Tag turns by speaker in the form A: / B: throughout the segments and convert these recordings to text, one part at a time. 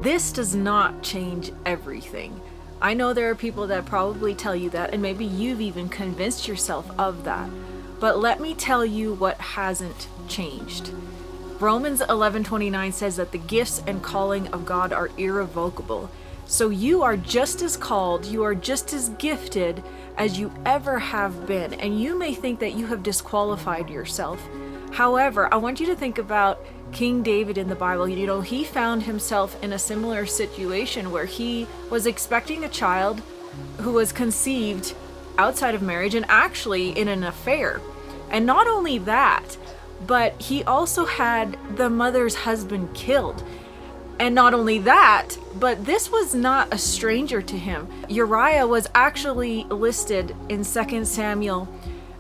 A: This does not change everything. I know there are people that probably tell you that, and maybe you've even convinced yourself of that. But let me tell you what hasn't changed. Romans 11:29 says that the gifts and calling of God are irrevocable. So you are just as called, you are just as gifted as you ever have been. And you may think that you have disqualified yourself. However, I want you to think about King David in the Bible. You know, he found himself in a similar situation where he was expecting a child who was conceived outside of marriage and actually in an affair. And not only that, but he also had the mother's husband killed. And not only that, but this was not a stranger to him. Uriah was actually listed in 2 Samuel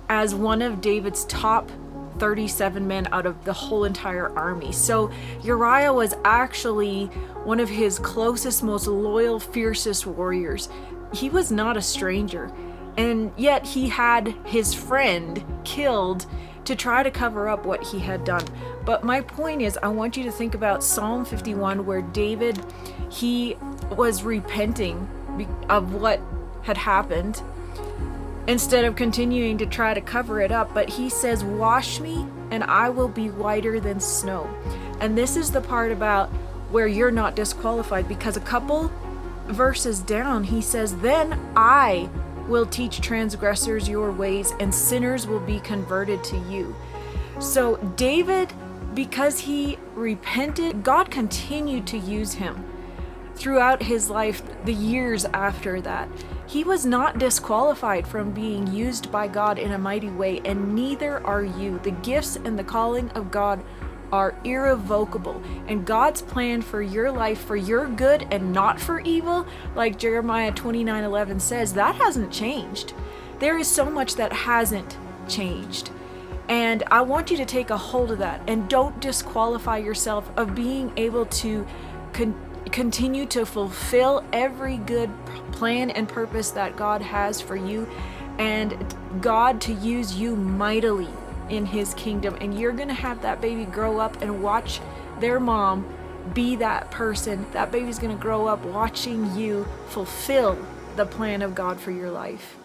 A: as one of David's top 37 men out of the whole entire army. So Uriah was actually one of his closest, most loyal, fiercest warriors. He was not a stranger. And yet he had his friend killed to try to cover up what he had done. But my point is, I want you to think about Psalm 51, where David, he was repenting of what had happened instead of continuing to try to cover it up. But he says, wash me and I will be whiter than snow. And this is the part about where you're not disqualified, because a couple verses down, he says, then I will teach transgressors your ways and sinners will be converted to you. So David, because he repented, God continued to use him throughout his life, the years after that. He was not disqualified from being used by God in a mighty way, and neither are you. The gifts and the calling of God are irrevocable, and God's plan for your life, for your good and not for evil, like Jeremiah 29:11 says, that hasn't changed. There is so much that hasn't changed. And I want you to take a hold of that, and don't disqualify yourself of being able to continue to fulfill every good plan and purpose that God has for you, and God to use you mightily in his kingdom. And you're gonna have that baby grow up and watch their mom be that person. That baby's gonna grow up watching you fulfill the plan of God for your life.